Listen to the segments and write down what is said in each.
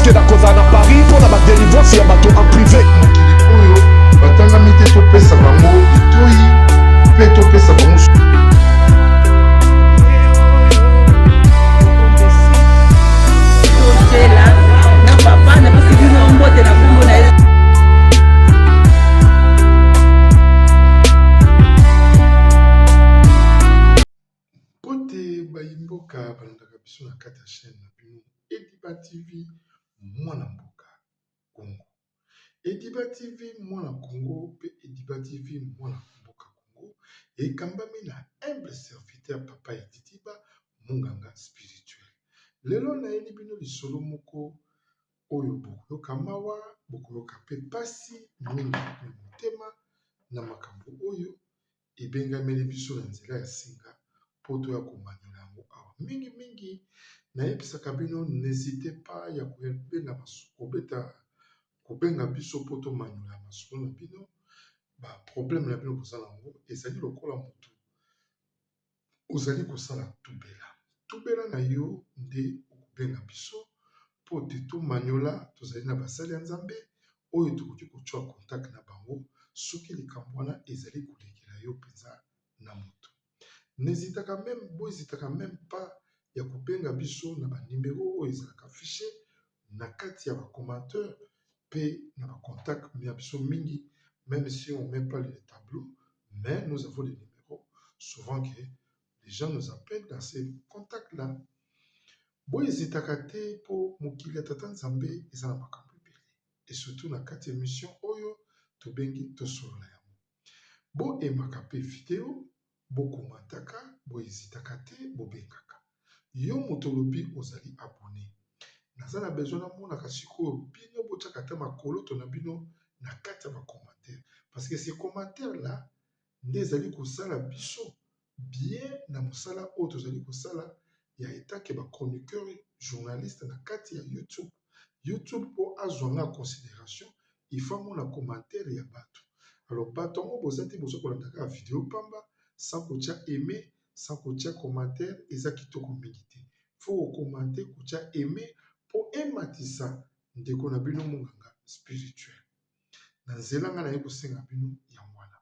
que la cause en Paris pour la délivrance et bateau en privé. Oyo batanga mite to pesa bango itoi pe to pesa bango. Na papa na pesi bino mbote na kombo na ye. Pote bayimboka balandaka biso na kati ya chaîne na bino Ediba TV mwana mboka Congo. Ediba TV mwana Congo pe Ediba TV mwana mboka Congo ekambami na humble serviteur papa Ediba munganga spirituel. Lelo na yeli bino lisolo moko oyo bokoyoka mawa bokoyoka pe pasi mingi na motema na makambo oyo ebengameli biso na nzela ya singa poto ya komanyola yango awa mingi nayebisaka bino n'hésitez pas ya kobenga biso poto manyola masolo na bino ba problème na bino kozala yango ezali lokola motu ozali kosala tubela na yo nde okobenga biso po te tomanyola tozali na basali ya nzambe oyo tokoki kotswa contact na bango soki likambo wana ezali kolekela yo mpenza na moto. N'hésitaka même pas ya kobenga biso na banimero oyo ezalaka affiché na kati ya bacommentaire pe na bacontact ya biso mingi, même si on met pas le tableau, mais nous avons des numéros souvent que les gens nous appellent dans ces contacts là. Boyezitaka te po mokili ya tata nzambe eza na makambo ebele et surtout na kati ya émission oyo tobengi tosolola yango boyembaka pe video bokomataka boyezitaka te bobengaka yo moto olobi ozali abonné naza na besoin namonaka sikoyo bino botiaka te makoloto na bino na kati ya bacommentaire parce que ces commentaires là nde ezali kosala biso bien na mosala oyo tozali kosala ya etake bachroniqueur journaliste na kati ya YouTube po azwanga en considération il faut mona commentaire ya bato alors bato yango boza te boza kolandaka video pamba sans kotia aimer sans kotia commentaire eza kitoko mingi te faut commenter kotia aimer po ematisa ndeko na bino monganga spirituel na nzela nga naye kosenga bino ya mwana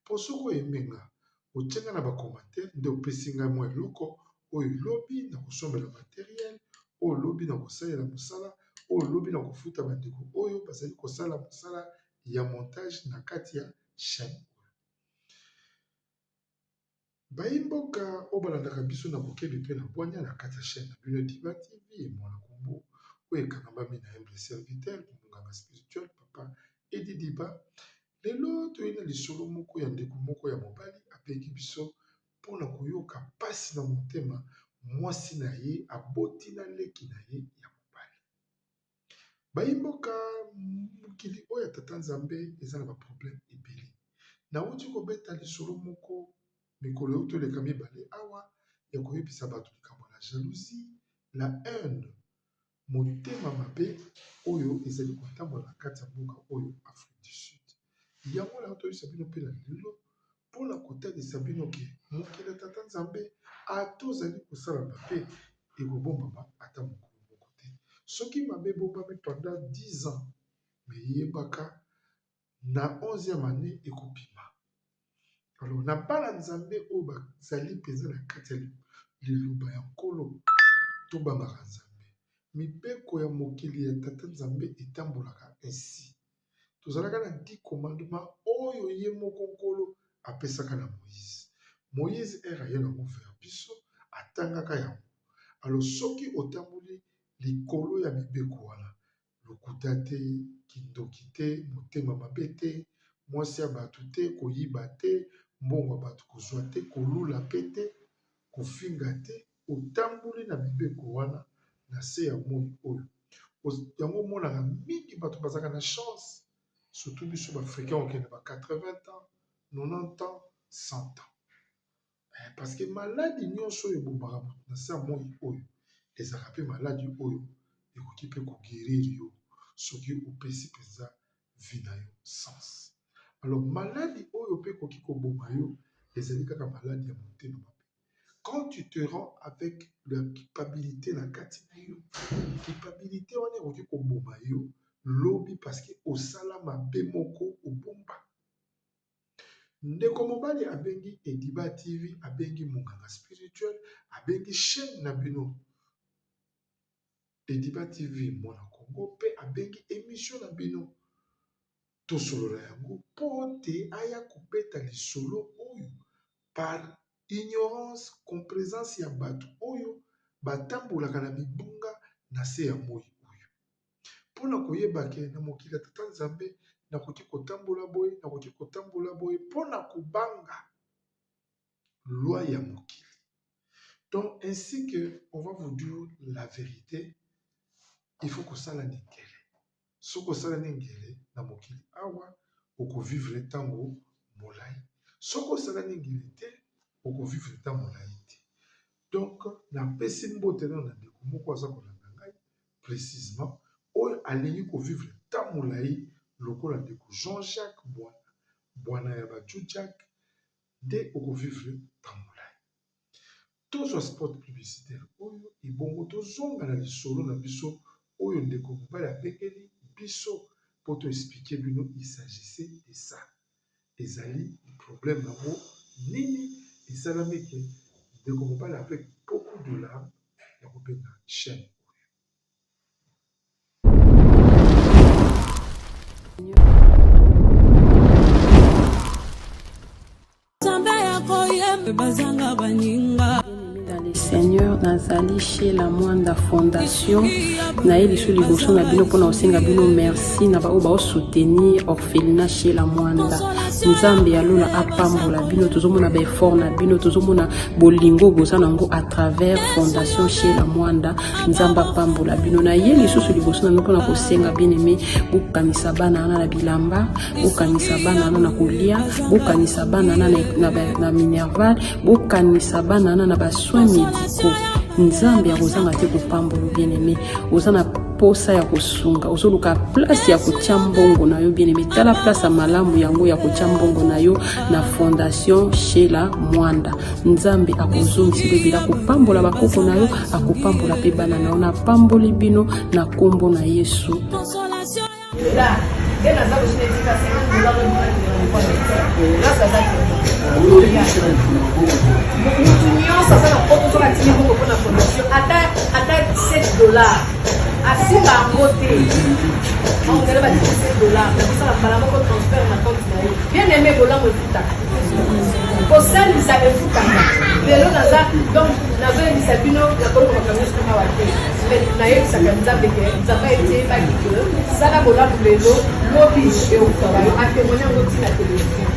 po soko emenga otianga na bacommentaire nde opesi ngai mwa eloko oyo lobi na kosombela materiel oyo lobi na kosalela mosala oyo lobi na kofuta bandeko oyo bazali kosala mosala ya montage na kati ya chaîne bayimboka oyo balandaka biso na bokebi mpe na bwanya na kati ya chaîne na bino Ediba TV mwana kombo oyo ekangambami na humble serviteur monganga spirituel papa Ediba. Lelo toyei na lisolo moko ya ndeko moko ya mobali abengi biso mpona koyoka mpasi na motema mwasi na ye aboti na leki na ye ya mobali. Bayimboka mokili oyo ya tata nzambe eza na baproblème ebele nauti kobeta lisolo moko mikolo oyo toleka mibale awa ya koyebisa bato likambo la jalousie la haine motema mabe oyo ezali kotambola na kati ya mboka oyo Afrique du Sud yango na toyebisa bino mpe na lelo mpona kotalisa bino ke mokili ya tata nzambe ata ozali kosala mabe ekobombama ata mokolo moko te soki mabe ebombami pendant 10 ans me yebaka na 11e année ekopima. Alors na bana nzambe oyo bazali mpenza na kati ya liloba ya nkolo tobangaka nzambe mibeko ya mokili ya tata nzambe etambolaka ainsi tozalaka na 10 commandement oyo ye moko nkolo apesaka na Moïse ere aye nango vers biso atangaka yango alors soki otamboli likolo ya mibeko wana lokuta te kindoki te motema mabe te mwasi ya bato te koyiba te mbongo ya bato kozwa te kolula pe te kofinga te otamboli na mibeko wana na se ya moi oyo yango omonaka mingi bato bazalaka na chance surtout biso baafricain okende ba 80 ans 90 ans 100 ans parce que maladi nyonso oyo ebombaka moto na se ya moi oyo ezalaka mpe maladi oyo ekoki mpe koguérir yo soki opesi mpenza vi na yo sens. Alors maladi oyo mpe ekoki koboma yo ezali kaka maladi ya motema mabe quand tu te rends avec la culpabilité na kati na yo, culpabilité wana ekoki koboma yo lobi parce que osala mabe moko obomba. Ndeko mobali abengi Ediba TV, abengi monganga spirituel, abengi chaîne na bino Ediba TV mwana Congo pe abengi émission na bino tosolola yango po te aya kobeta lisolo oyo par ignorance complaisance ya bato oyo batambolaka na mibunga na se ya moi oyo. Mpona koyeba ke na mokili ya tata Nzambe nakoki kotambola boye, nakoki kotambola boye mpona kobanga loi ya mokili. Donc ainsi que on va vous dire la vérité, il faut que ça la ningele. Ce que ça la ningele na mokili awa oko vivre tango molai. Ce que ça la ningele te oko vivre tango molai te. Donc na pesi mbote na ndeko moko aza kolanda ngai précisément oyo alingi ko vivre tango molai lokola ndeko Jean-Jacques Bwana ya Bajujak nde oko vivre tango molai. Tozwa spot publicitaire oyo ebongo tozonga na lisolo na biso oyo ndeko mobali apekeli biso po to expliquer bino il s'agissait de ça. Ezali problème nango nini esalami ke ndeko mobali avec beaucoup de larmes ya kobenga chaîne. Dans le Seigneur nazali chez la Mwanda Fondation na ye liso liboso na bino mpona kosenga bino merci na bao bao soutenir orphelinat chez la Mwanda. Nzambe alola apambola bino tozomona ba effort na bino tozomona bolingo boza nango à travers Fondation chez la Mwanda. Nzambe apambola bino na ye liso liboso na bino mpona kosenga bien aimé bokanisa bana na bilamba bokanisa bana na kolia bokanisa bana na minerval bokanisa bana na ba soins médicaux. Nzambe ya kozanga te kopambola bien aimé oza na posa ya kosunga ozoluka place ya kotia mbongo na yo bien aimé tala place ya malamu yango ya kotia mbongo na yo na Fondation chez la Mwanda. Nzambe akozongisa bebela kopambola bakoko na yo akopambola pe bana na yo na pamboli bino na kombo na Yesu. Asimba ngote on va dire $7 na ça la moko transfert na compte na yo bien aimé bolango futa pour ça ils avaient futa lelo naza donc nazo ndisa bino na ko ko kamyo sima wate mais na yé ça comme ça beke ça va être pas que ça la bolango lelo lobi e o travail a témoigner ngoti na télévision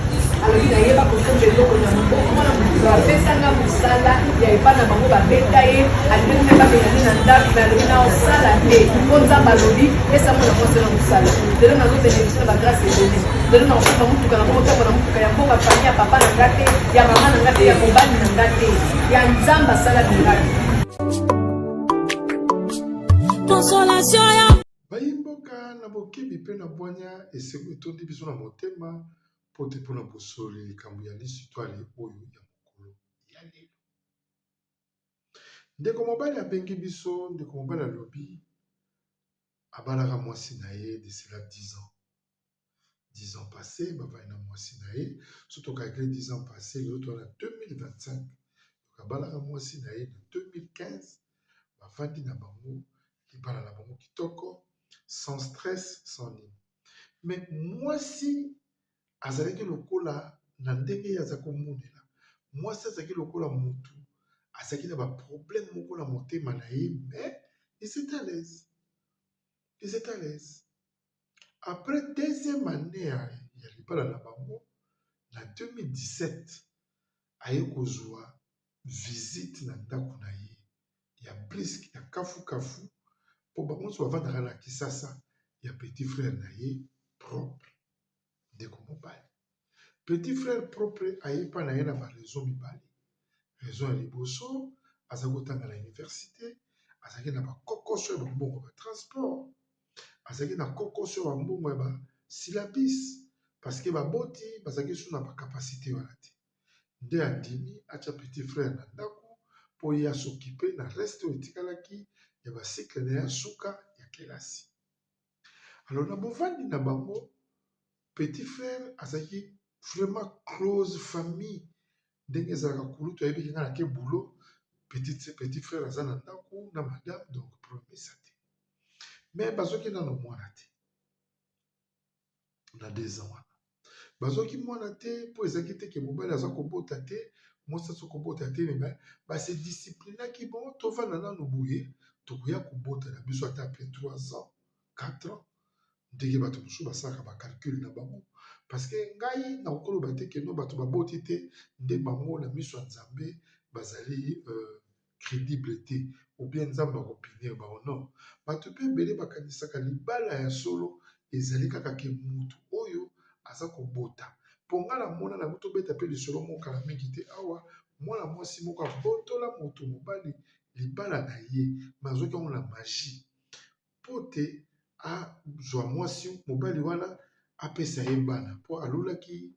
alors il y a pas comme ça lelo na moko comment na pesa nga musala ya ipana bango ba betaye adine ba beyani na ndaki na lina osala te konza balobi esa mona konza na musala lelo na zo bénéficier ba grâce de Dieu lelo na okata mutuka na mota na mutuka ya mboka famille ya papa na ngate ya mama na ngate ya mobali na ngate ya nzamba sala ngate consolation ya bayimboka na bokebi mpe na bwanya esengo etondi biso na motema po te mpona kosolo likambo ya lisitwale oyo ya mokolo ya lelo. Ndeko mobali abengi biso ndeko mobali alobi abalaka mwasi na ye de cela 10 ans. 10 ans passés bavandi na mwasi na ye surtout calcule 10 ans passés l'autre en 2025 abalaka mwasi na ye de 2015 bavandi na bango libala na bango kitoko sans stress sans nini. Mais mwasi azalaki lokola na ndenge aza komonela mwasi azalaki lokola mutu azalaki na baproblème moko na motema na ye mais il était à l'aise. Ils étaient à l'aise. Après deuxième année ya libala na bango na 2017 aye kozwa visite na ndako na ye ya briske ya kafu po bango nyonso bavandaka na Kisasa ya petit frère na ye propre ndeko mobali. Petit frère propre ayepa na ye na baraison mibale. Raison ya liboso aza kotanga na université azalaki na bakokoso ya bambongo ba transport azalaki na kokoso ya bambongo ya basilabis parce que baboti bazalaki so na bakapasité wana te nde andimi atya petit frère na ndako mpo ye asokipe na reste oyo etikalaki ya basikle na ye ya suka ya kelasi. Alors na bovandi na bango petit frère azalaki vraiment close famille ndenge ezalaka kulutu ayebiki nga nake boulot petit frère aza na ndako na madame donc promesa te mais bazokenda na mwana te na 2 ans wana bazoki mwana te mpo ezalaki te ke mobali aza kobota te mwasi aza kobota te me base disciplinaki bon tovanda nano boye tokoya kobota na biso ata apres 3 ans 4 ans ndenge bato mosusu basalaka bacalcule na bango parceke ngai nakokoloba te keno bato baboti te nde bango na miso ya nzambe bazali crédible te ou bien nzambe akopinir bango non bato mpe ebele bakanisaka libala ya solo ezali kaka ke mutu oyo aza kobota mpo ngai na mona na tobeta mpe lisolo mokala mingi te awa mwana mwasi moko abotola moto mobali libala na ye me azwaki yango na magie mpo te azwa mwasi mobali wana apesa ye bana mpo alulaki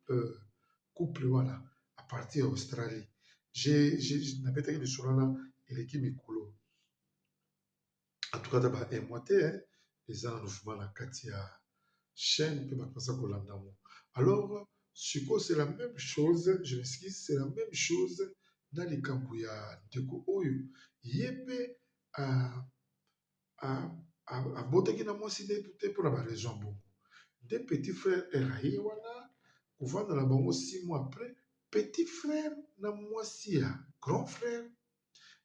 couple wana a partir ya Australie nabetaki lisolo wana eleki mikolo antuka ta baemwa te eza na louvema na kati ya chaîne mpe bato baza kolanda yango. Alors sikoyo c'est la même chose je m'excuse c'est la même chose na likambo ya ndeko oyo ye mpe abotaki na mwasi nde te mpona baraison bongo nde petit frère eraye wana kovanda na bango 6 mois après petit frère na mwasi ya grand frère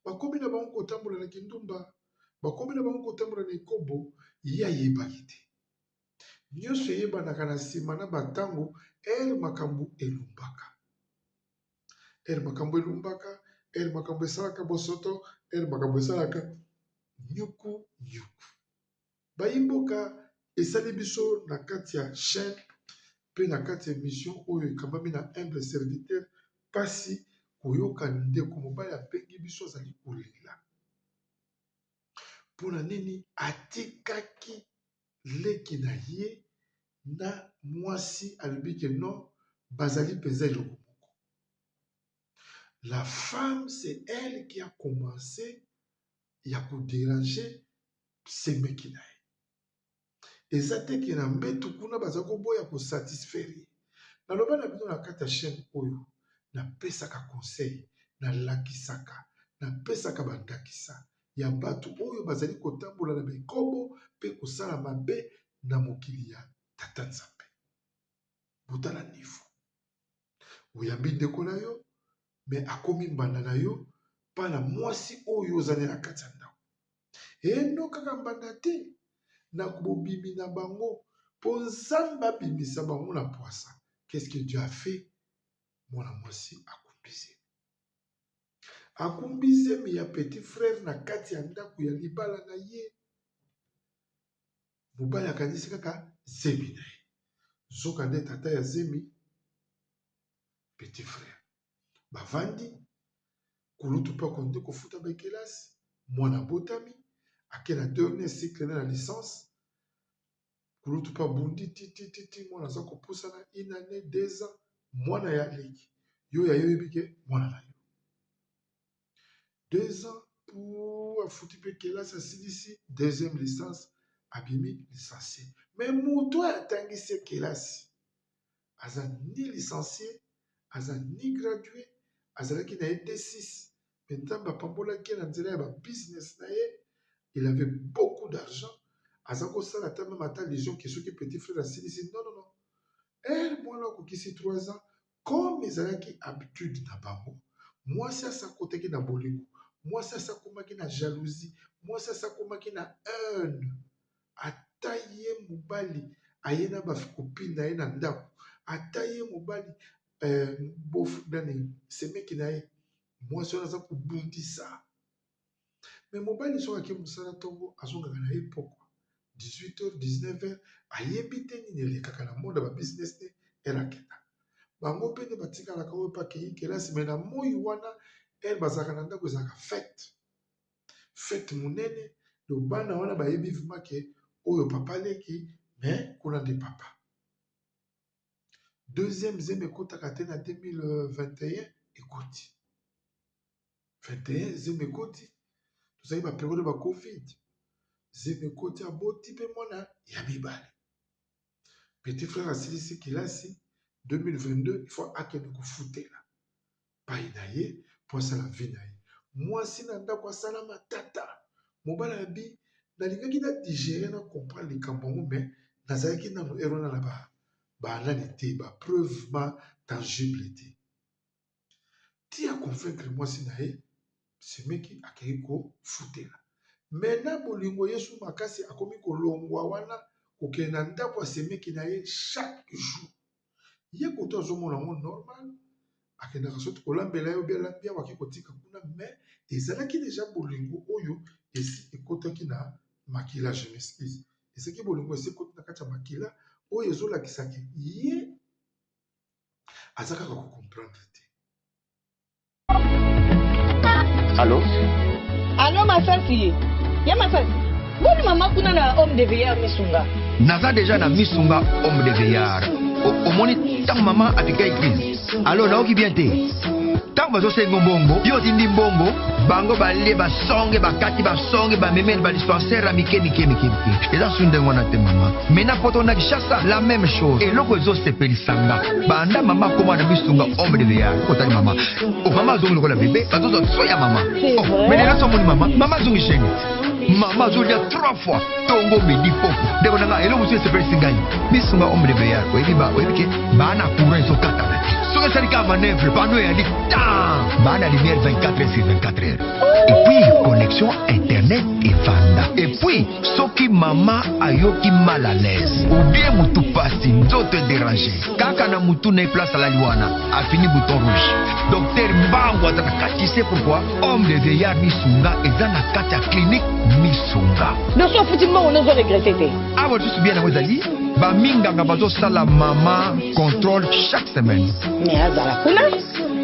bakomi na bango kotambola na kindumba bakomi na bango kotambola na ekobo ye ayebaki te nyonso eyebanaka na nsima na bantango ere makambo elumbaka ere makambo esalaka bosoto ere makambo esalaka nyuku bayimboka esali biso na kati ya chaîne mpe na kati ya émission oyo ekambami na humble serviteur mpasi koyoka ndeko mobali abengi biso azali kolela mpona nini atikaki leki na ye na mwasi alobi ke non bazali mpenza eloko moko. La femme c'est elle qui a commencé ya kodéranger semeki na ye eza te ke na mbetu kuna baza koboya kosatisfaire ye naloba na bino na kati ya chaîne oyo napesaka conseil nalakisaka napesaka bandakisa ya bato oyo bazali kotambola na bikobo mpe kosala mabe na mokili ya tata nzambe botala niveau oyambi ndeko na yo me akomi mbanda na yo mpa na mwasi oyo ozali na kati ya ndako eno kaka mbanda te na bobimi na bango mpo nzambe abimisa bango na poisa qu'est-ce que Dieu a fait mwana mwasi akumbizemi ya petit frère na kati ya ndako ya libala na ye mobali akanisi kaka zemi na ye zoka nde tata ya zemi petit frère bavandi kulutu mpe akondi kofuta bakelasi mwana botami ake na dernier cycle na licence kulutu mpe abundi titititi mwana aza kopusana 1 année 2 ans mwana ya leki yo yayoyebi ke mwana na yo 2 ans pour afuti mpe kelasi asilisi deuxième licence abimi licencié mais moto atangisi kelasi aza ni licencié aza ni gradué azalaki na ye D6 me nzambe apambolaki na nzela ya babusiness na ye il avait beaucoup d'argent aza kosala ata meme ata lision ke soki petit frère asilisi non ere mwana akokisi 3 ans comme ezalaki habitude na bango mwasi asakotaki na bolingo mwasi asakomaki na jalousie mwasi asakomaki na haine ata ye mobali aye na bakopine na ye na ndako ata ye mobali nani semeki na ye mwasi wana aza kobundisa me mobali soki ake mosala ntongo azongaka na ye pokwa 18h 19h ayebi te nini elekaka na monde ya babusiness te erakenda bango mpe nde batikalaka oyo mpe akei kelasi me na moi wana ere bazalaka na ndako ezalaka fete monene lobana wana bayebi vrima ke oyo papa leki me kuna nde papa deuxième zeme ekotaka te na 2021 ekoti 21 zemekoti tozali baperiode ba covid zemekoti aboti mpe mwana ya mibale petit frère asilisi kilasi 2022 il faut akende kofutela pai na ye mpo asala vi na ye mwasi na ndako asala matata mobala ya bi nalingaki na digere na comprendre likambo yango me nazalaki nano erona na baanani te bapreuve ma tangible te ti aconvaincre mwasi na ye semeki akei kofutela me na bolingo yesu makasi akomi kolongwa wana kokende na ndako asemeki na ye chaque jour ye koto azomona yango normal akendaka soki kolambela ye obi alambi awa aki kotika kuna me ezalaki deja bolingo oyo esi ekotaki na makila je m'excuse ezalaki bolingo esi ekoti na kati ya makila oyo ezolakisaki ye aza kaka kocomprendre te. Allô? Allô, Masasi? Ya Masasi? Boni mama kuna na homme de veillard misunga. Naza déjà na misunga homme de veillard. Omoni tant maman afika église. Alors naoki bien te. Tant bazo sengo mbongo, yo tindi mbongo, bango balie basonge bakati basonge bamemeli ba dispensaire à mike. Eza sunde ngona te mama. Mena poto na kishasa la même chose. Et loko zo sepelisanga. Banda mama koma na misunga homme de veillard. Kotali mama. O mama zongi lokola bébé, bazo zo soya mama. Oh, mais là somoni mama zongi chéni. Maman Zolia 3 fois Tongo Medi Popo Debo nanga elo musu sepeli singai Misunga homme de veillard Webi ke Bana courant so kata Soka sarika manœuvre Pano ya di Bana lumière 24h/24h Et puis connexion internet et vanda Et puis Soki mama ayoki mal à l'aise Ou bien mutu pasi Nzoto déranger Kaka na mutu na place à la liwana A fini bouton rouge Docteur Mbango ataka kati C'est pourquoi Homme de veillard Misunga Eza na kati ya clinique Misunga. Nous sommes foutus on nous a regretté. Ah, vous juste bien à vous ali. Ba minganga bazo sala mama contrôle chaque semaine. Mais azala kuna?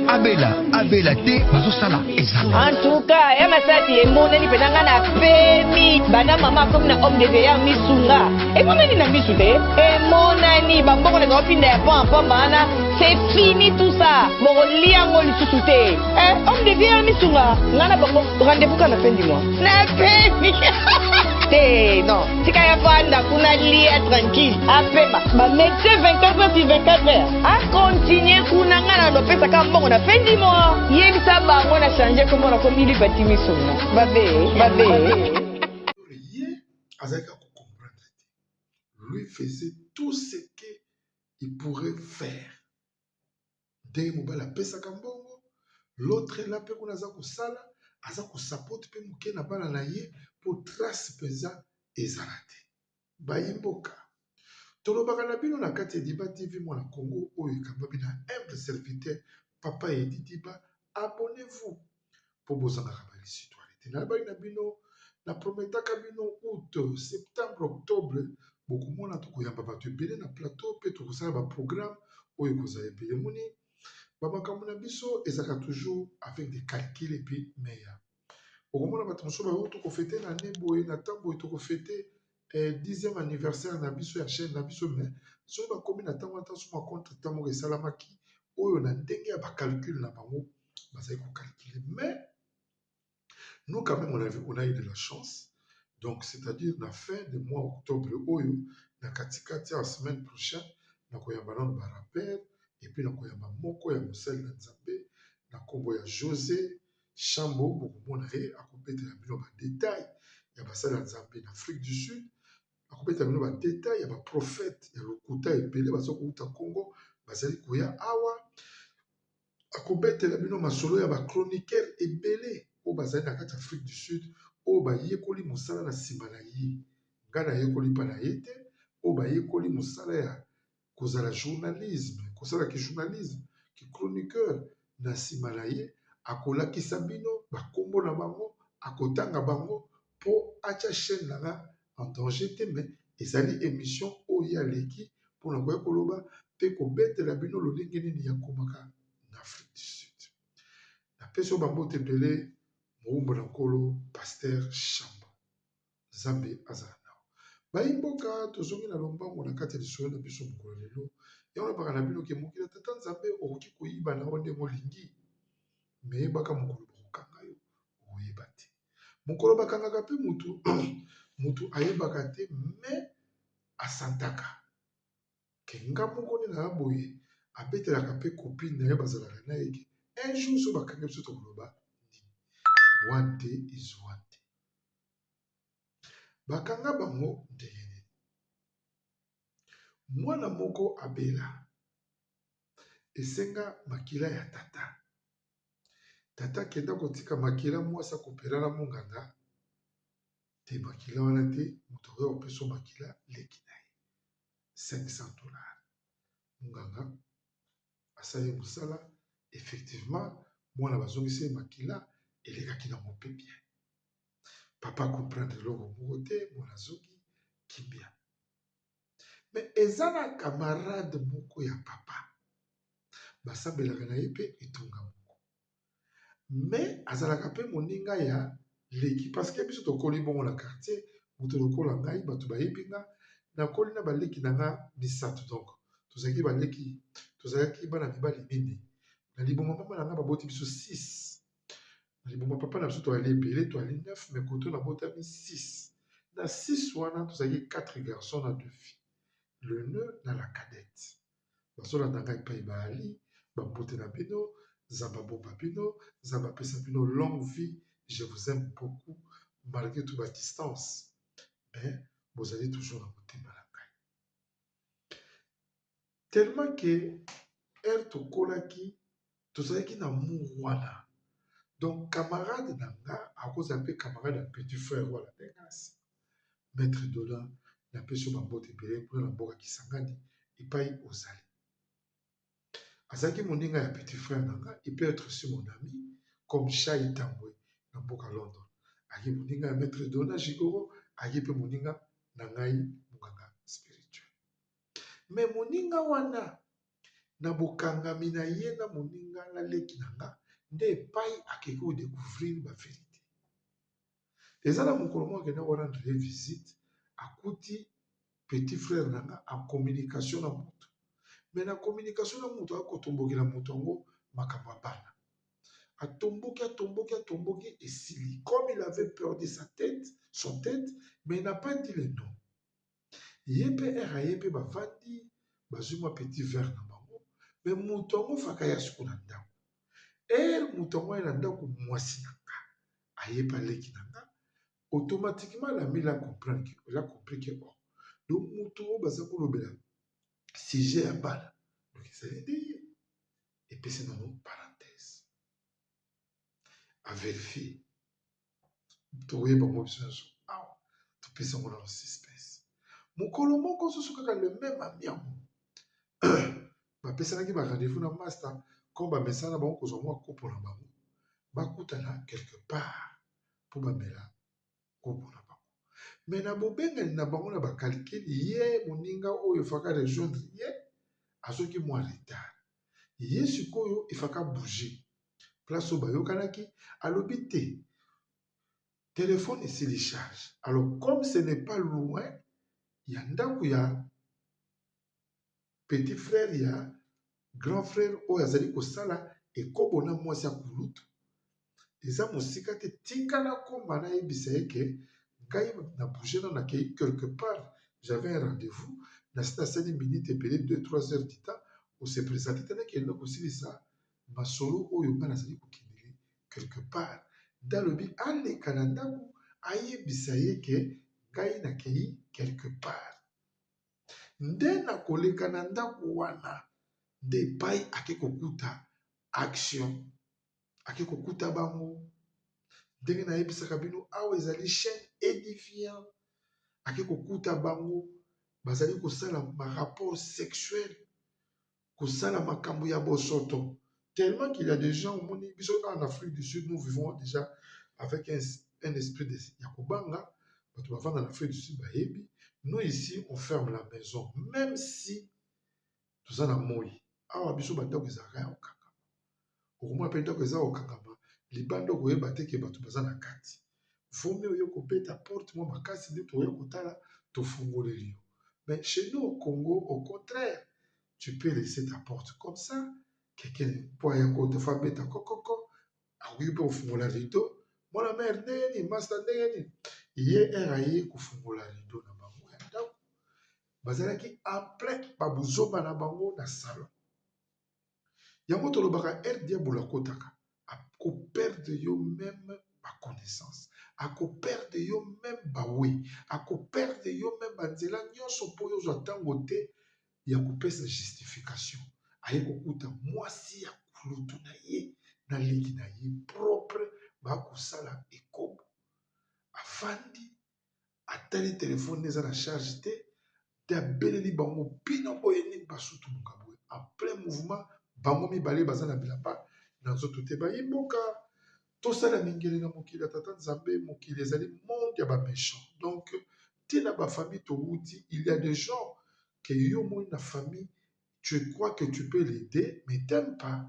Abela te bazo sala ezala. En tout cas, ya Masasi emoneli penanga na pemi. Bana mama comme na homme de veillard misunga. Et monani na misute. Et monani bamboko na opinda ya pampa bana. C'est fini tout ça. Mon liango lisusu te. Homme de veillard misunga. Ngana bango rendez-vous quand la fin du mois. Na pemi. Non, si kaya panda kuna lia tranquille. Apema, ba médecin 24h/24h. A continuer kuna ngana no pesa kama mbongo na fin du mois. Yebisa bango na changer comment na komili batimi sona. Babe. Ye azaka ko comprendre te. Lui faisait tout ce qu'il pourrait faire. Dès mobala pesa kambongo, l'autre là pe kuna za ko sala, aza ko support pe muke na bana na ye pour trace pesa ezalate. Bayimboka. Tolobaka na bino na kati Diba TV mwana Congo oyo ekamba bina humble serviteur Papa Edi Diba, abonnez-vous pour bozanga kabali citoyenneté. Na bayi na bino na prometaka bino août, septembre, octobre beaucoup mona tokoyamba bato ebele na plateau pe tokosala ba programme oyo kozala ebele moni bamakambo na biso ezalaka toujours avec des calculs et puis meilleurs. Okomona bato mosusu bayo tokofete na ne boye na ntango boye tokofete 10e anniversaire na biso ya chaîne na biso me soki bakomi na ntango ata so makontre ntango moko esalamaki oyo na ndenge ya bacalcule na bango bazali kocalcule mais nous quand même on a eu de la chance donc c'est-à-dire na fin de mois octobre oyo na katikati ya semaine prochaine na koyamba nano barapere et puis na koyamba moko ya mosali na nzambe na nkombo ya José Chambo bokomona ye akobetela bino badetail ya basali ya nzambe na Afrique du Sud akobetela bino badetail ya baprofete ya lokuta ebele baza kouta Congo bazali koya awa akobetela bino masolo ya bachroniqueur ebele oyo bazali na kati ya Afrique du Sud oyo bayekoli mosala na nsima na ye ngai nayekoli mpa na ye te oyo bayekoli mosala ya kozala journalisme kosalaki journalisme ki chroniqueur na nsima na ye akolakisa bino bakombo na bango akotanga bango mpo atia chaîne nanga en danger te me ezali émission oyo aleki mpona koya koloba mpe kobetela bino lolenge nini ya komaka na Afrique du Sud napesi oyo bambote ebele mowumbu na nkolo Pasteur Chambo nzambe azala nao bayimboka tozongi na lombango na kati ya lisoyo na biso mokolo lelo yango napaka na bino ke mokili tata nzambe okoki koyiba na yo ndenge olingi meyebaka mokolo bakokanga yo mokolo bakangaka mpe mutu mutu ayebaka te me asantaka ke nga moko nde na boye abetelaka mpe copine na ye bazalaka na ye ke un jour so bakangi biso tokoloba nini one day is one day bakanga bango ndenge nini mwana moko abela esenga makila ya tata tata kenda kotika makila mwasi akopela na monganga te makila wana te moto oyo opesa makila leki na ye $500 monganga asali mosala effectivement mwana bazongisi ye makila elekaki nango mpe bien papa comprendre eloko moko te mwana azongi kimbia me eza na camarade moko ya papa basambelaka na ye mpe etonga moko me azalaka mpe moninga ya leki parceke biso tokoli bongo na quartier moto lokola ngai bato bayebi nga nakoli na baleki na nga misato donc tozalaki bana mibali mine na liboma mama na nga baboti biso 6 na liboma papa na biso toali ebele toali 9 me koto nabotami 6 na 6 wana tozalaki 4 garçons na 2 filles le nœud na la cadette bazolanda ngai epai baali babote na bino zamba bomba bino zamba apesa bino longue vie je vous aime beaucoup malgré toute la distance mais bozali toujours na motema na ngai tellement que ere tokolaki tozalaki na amour wana donc camarade na nga akozala mpe camarade ya petit frère wana ndenge asi maître dola napesi yo bambote ebele mpona na mboka kisangani epai ozali azalaki moninga ya petit frère na nga il peut être aussi mon ami comme Chai Tambwe na mboka London aki moninga ya maître dola jigoro aki mpe moninga na ngai monganga spirituel me moninga wana na bokangami na ye na moninga na leki na nga nde epai akeki kodécouvrir bavérité eza na mokolo moko akende korendre ye visite akuti petit frère na nga en communication na moto me na communication na moto akotombokela moto yango makambo ya bana atomboki esili comme il avait perdu son tête mais il n'a pas dit le nom ye mpe ere aye mpe bavandi bazwi mwa petit verre na bango me moto yango faka ya siko na ndako ere moto yango aye na ndako mwasi na nga aye aleki na nga automatiquement lami la compris ke bon donc moto oyo baza kolobela sujet ya bana donc ezali nde ye epesi nango parenthèse avérifie tokoyeba ngo biso nyonso awa topesi yango na suspense mokolo moko susu kaka le même ami yango bapesanaki barendez-vous na master comme bamesana na bango kozwa mwa kopo na bango bakutana quelque part mpo bamela kopo na bango me na bobengani na bango na bakalikeli ye moninga oyo efaka rejoindre ye azoki mwa retard ye sikoyo efaka bouger place oyo bayokanaki alobi te telefone esili charge alors comme ce n'est pas loin ya ndako ya petit frère ya grand frère oyo azali kosala ekobo na mwasi ya kulutu eza mosika te tika nakoma nayebisa ye ke ngai na bouge na nakei quelque part j'avais un rendez-vous nasi nasali minute ebele 2-3 heures du temps ose présente te nakenda kosilisa masolo oyo ngai nazali kokendeli quelque part ndalobi aleka na ndako ayebisa ye ke ngai nakei quelque part nde nakoleka na ndako wana nde epai ake kokuta action ake kokuta bango ndenge nayebisaka bino awa ezali chaîne édifiant ake kokuta bango bazali kosala rapport sexuel kosala makambo ya bosoto tellement qu'il y a des gens omoni biso en Afrique du Sud nous vivons déjà avec un esprit de ya kobanga bato bavanda en Afrique du Sud bayebi nous ici on ferme la maison même si toza na moi awa biso bandako ezalaka ya kokangama okomona mpe ndako eza kokangama libanda okoyeba te ke bato baza na kati vomi oyo kobeta porte mwa makasi nde toya kotala tofungoleli yo mais chez nous au Congo au contraire tu peux laisser ta porte comme ça quelqu'un po ya kotefa beta kokoko akoki mpe kofungola rideau mwana mare ndenge nini master ndenge nini ye aye kofungola rido na bango ya ndako bazalaki après babuzoba na bango na salon yango tolobaka aire diable akotaka akoperdre yo même baconnaissance akoperdre yo même bawe akoperdre yo même banzela nyonso mpo oyo ozwa ntango te ya kopesa justification aye kokuta mwasi ya kulutu na ye na leki na ye propre bakosala ekobo afandi atali telefone eza na charge te dabeleli bango bino boye nini basutu mokambo en plein mouvement bango mibale baza na bilamba na nzoto te bayimboka tosala mingele na mokili ya tata nzambe mokili ezali monde ya baméchant donc tina bafamille touti il y a des gens que yo moi na famille tu crois que tu peux l'aider mais t'aimes pas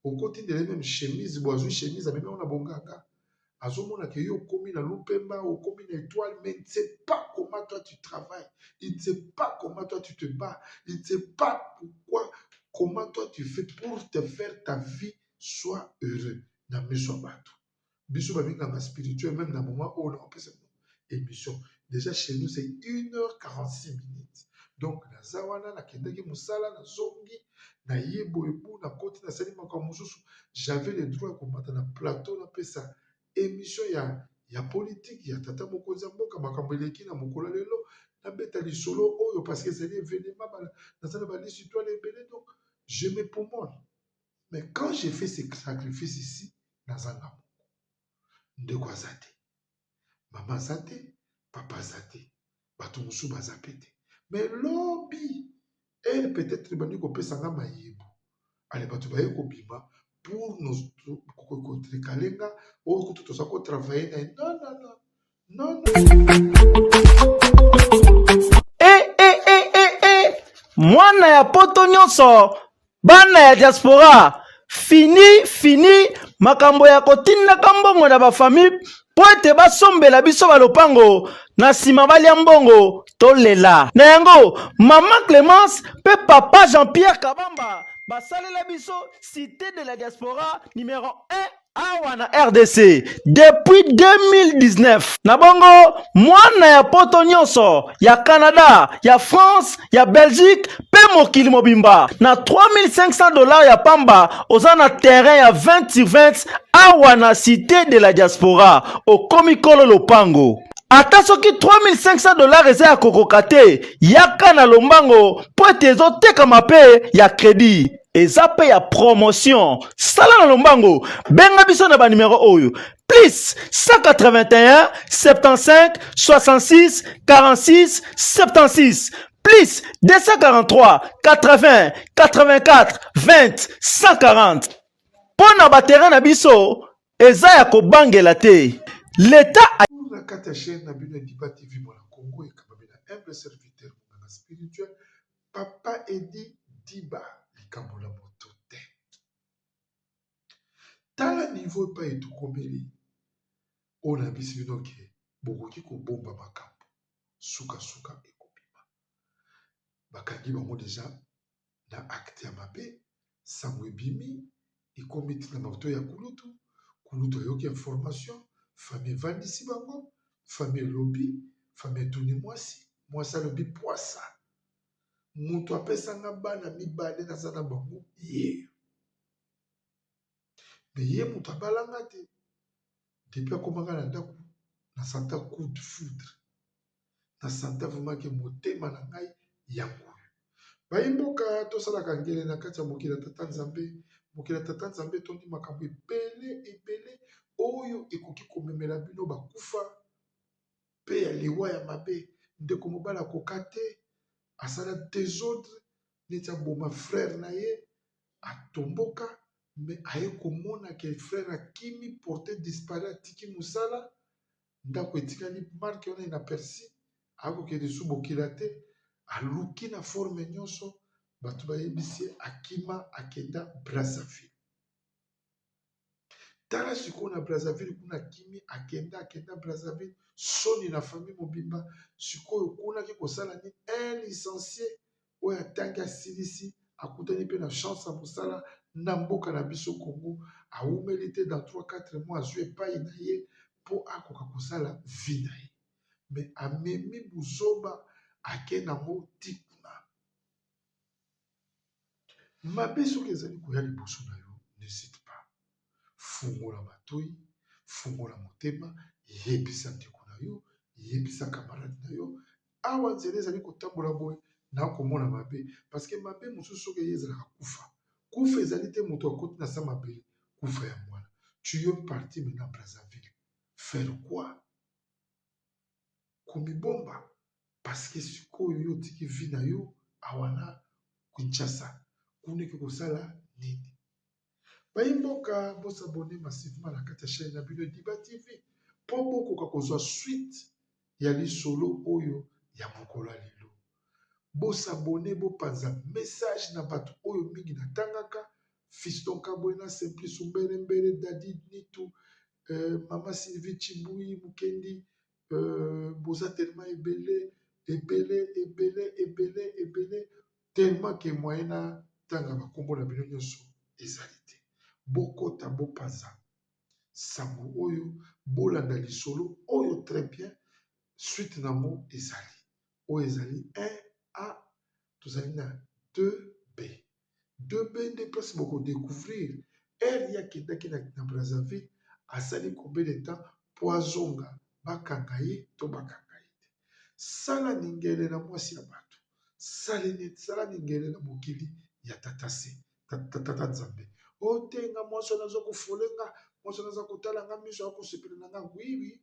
okotindele même chemise boazwi chemise amemi na bonganga azomona ke yo okomi na lupemba okomi na étoile mais il ne sait pas comment toi tu travailles il ne sait pas comment toi tu te bats il ne sait pas pourquoi comment toi tu fais pour te faire ta vie soit heureux na miso bato biso babinganga spirituel même na moment où on a émission déjà chez nous c'est 1h46 donc naza wana nakendaki mosala nazongi na yebo ebu na koti nasali makambo mosusu j'avais le droit ya komata na plateau napesa émission ya politique ya tata mokonzi ya mboka makambo eleki na mokolo lelo nabeta lisolo oyo parce que ezali événement naza na balisi toile ebele donc je me pomone mais quand j'ai fait ce sacrifice ici nazanga moko ndeko aza te mama aza te papa aza te bato mosusu baza pe te mais lobi elle peut-être bandi kopesanga mayebo ale bato baye kobima pour nous kotrikalenga oyo kutu toza kotravaille na ye non mwana ya poto nyonso bana ya diaspora fini makambo ya kotindaka mbongo na bafamille po ete basombela biso balopango na nsima balia mbongo tolela na yango mama Clémence pe papa Jean-Pierre Kabamba basalela biso cité de la diaspora numéro 1 awa na RDC depuis 2019 na bongo mwana ya poto nyonso ya Canada ya France ya Belgique pe mokili mobimba na $3500 ya pamba oza na terrain ya 20/20 awa na cité de la diaspora okomi kolo lopango ata soki $3500 eza ya kokoka te yaka na lombango po ete ezotekama pe ya crédit eza pe ya promotion sala na lombango benga biso na banimero oyo plus 181 75 66 46 76 plus 243 80 84 20 140 mpo na baterrain na biso eza ya kobangela te leta na kati ya chaîne na bino ya Diba TV mwana Congo ekamabe na humble serviteur monganga spirituel papa Edi Diba likambo la moto te tala niveau epai etokomeli oyo na bisi bino ke bokoki kobomba makambo suka ekobima bakangi bango deja na acte ya mabe sango ebimi ekomi tina moto ya kulutu ayoki information famille evandisi bango famille elobi famille etuni mwasi alobi pwasa moto apesanga bana mibale naza na bango ye me ye moto abalanga te depuis akomaka na ndako na santa coup de foudre na santa vraiment ke motema na ngai yango bayimboka tosalaka ngele na kati ya mokili ya tata nzambe tondi makambo ebele oyo ekoki komemela bino bakufa pe ya liwa ya mabe ndeko mobala akoka te asala désordre neti aboma frère na ye atomboka me aye komona ke frère akimi porte disparaît atiki mosala ndako etikali marke wana inaperci akokende su bokila te aluki na forme nyonso bato bayebisi akima akenda Brazzaville tala sikoyo na Brazzaville kuna akimi akenda Brazzaville soni na famille mobimba sikoyo kunaki kosala ni un licencié oyo atangi asilisi akutani mpe na chance ya mosala na mboka na biso Congo awumeli te dans 3-4 mois azwi epai na ye mpo akoka kosala vi na ye me amemi buzoba ake nango tikuna mabe soki ezali koya liboso na yo n'hésite pas fungola matoi fungola motema yebisa ndeko na yo yebisa kamarade na yo awa nzela ezali kotambola boye nakomona mabe parceke mabe mosusu soki eye ezalaka kufa ezali te moto akoti na sa mabele kufa ya mwana tu yo parti maintenant Brazzaville faire quoi komibomba parceke sikoyo yo otiki vi na yo awana Kinshasa kuneki kosala nini bayimboka bosabone massivement na kati ya chaîne na bino Diba TV mpo bokoka kozwa suite ya lisolo oyo ya mokolo ya lelo bosabone bopanza message na bato oyo mingi natangaka Fiston Kabwe na Simplice Umbere Dadi Nitu Mama Sylvie Chimbui Mukendi boza tellement ebele tellement ke moyen na tanga bakombo na bino nyonso ezali te bokota bopanza sango oyo bolanda lisolo oyo très bien suite nango ezali oyo ezali 1A tozali na 2B 2B nde place bokodécouvrir ere yakendaki na Brazzaville asali combien de temps po azonga bakanga ye to bakanga ye te sala ningele na mwasi ya bato sala ningele na mokili ya tata nzambe otenga mwasi wana aza kofolenga mwasi wana aza kotala nga miso akosepela na nga wiwi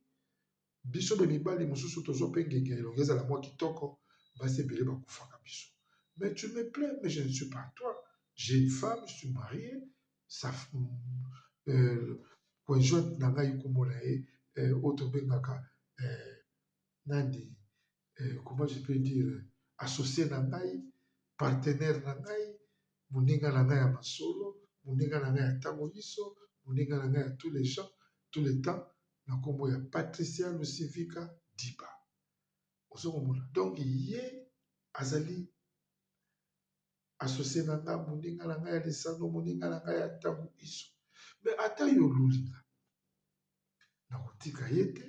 biso be mibali mosusu tozwa mpe ngenge elongo ezala mwa kitoko basi ebele bakufaka biso mais tu me plais mais je ne suis pas toi j'ai une femme je suis marié conjointe na ngai kombo na ye oyo tobengaka nani comment je peux dire associé na ngai partenaire na ngai moninga na ngai ya masolo moninga na ngai ya ntango liso moninga na ngai ya tous les gens tous les temps na kombo ya Patricia Lucivika Diba ozokomona donc ye azali associé na ngai moninga na ngai ya lisano moninga na ngai ya ntango liso mais ata yo lulinga nakotika ye te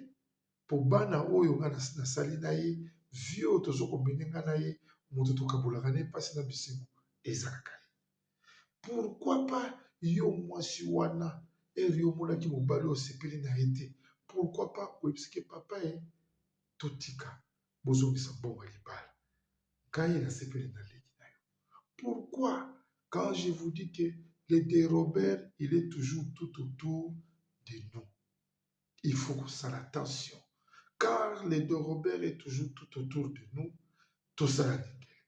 mpo bana oyo nga nasali na ye vie oyo tozokomene nga na ye moto tokabolaka ne mpasi na bisengo ezalaka ye pourquoi pas yo mwasi wana ere yo omonaki mobali oyo osepeli na ye te pourquoi pas oyebisike papa ye totika bozongisa mbongo ya libala ngai nasepeli na leki na yo pourquoi quand je vous dis que le dérobert il est toujours tout autour de nous il faut qu'on s'en attention car le dérobert est toujours tout autour de nous tosala ningele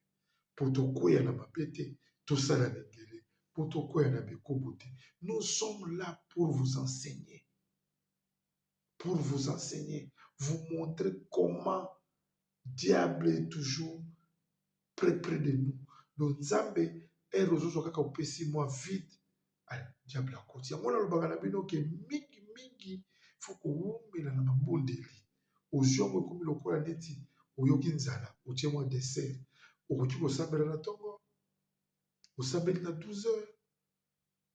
po tokwea na mabe te tosala ningele po tokwea na bikobo te nous sommes là pour vous enseigner vous montrer comment diable est toujours près de nous donc nzambe ere ozozwa kaka opesi mwa vide diable akoti yango nalobaka na bino ke mingi fo kowumela na mabondeli ozwi yango ekomi lokola neti oyoki nzala otie mwa dessert okoki kosambela na ntongo osambeli na 12 heures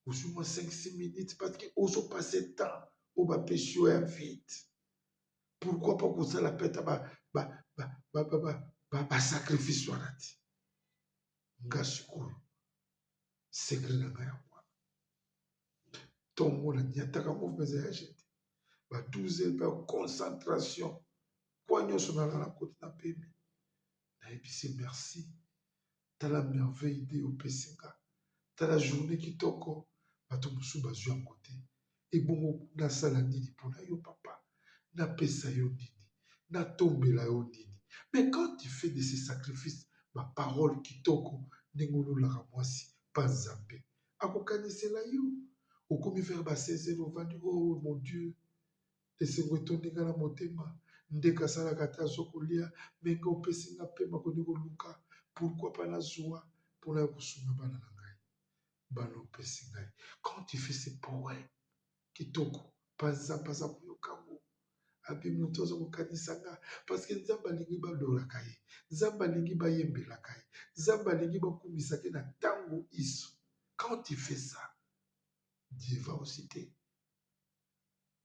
ozwi mwa 5-6 minutes parce que ozopase temps oyo bapesi yo ya vide pourquoi pas kosala peta basacrifice wana te nga sikoyo sekre na ngai ya wana ntongo na niataka mpenza ya jete ba 12 heures ba concentration kwa nyonso nalala koti na pemi nayebisi merci tala merveille de opesi nga tala journée kitoko bato mosusu bazwi yango te ebongo nasala nini mpona yo papa napesa yo nini natombela yo nini mais quand tu fais de ces sacrifices baparole kitoko ndenge ololaka mwasi mpa nzambe akokanisela yo okomi vers ba 16 heures ovandi oh mon dieu esengo etondenga na motema ndenge asalaka te azokolia menge opesi nga pema koni koluka pourquoi pas nazwa mpona ya kosunga bana na ngai bana opesi ngai quand tu fais ces poèmes kitoko mpa nzambe aza koyokango abi moto aza kokanisa nga parceke nzambe alingi balolaka ye nzambe alingi bayembelaka ye nzambe alingi bakumisaki na ntango iso quand tu fais ça Dieu va aussi te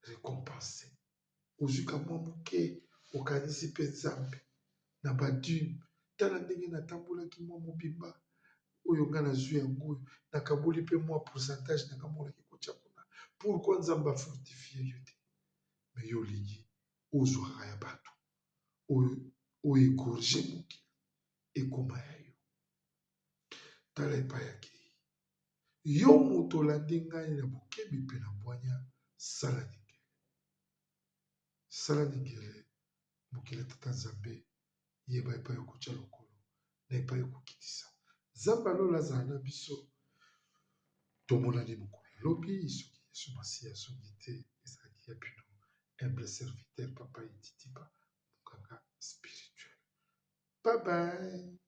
récompenser ozwika mwa moke okanisi mpe nzambe na badume tala ndenge natambolaki mwa mobimba oyo nga nazwi yango oyo nakaboli mpe mwa pourcentage nakamonaki kotya kuna pourkui nzambe afortifie yo te me yo olingi ozwaka ya bato oyo egorge mokili ekoma ya yo tala epai ya kei yo moto olandi ngai na bokebi mpe na bwanya sala ningele mokili tata nzambe yeba epai okotya lokolo na epai okokitisa nzambe alola azala na biso tomonani mokolo elobi soki yesu masi asongi te ezalaki ya bino humble serviteur papa Eddy Diba mokanga spirituel. Bye bye.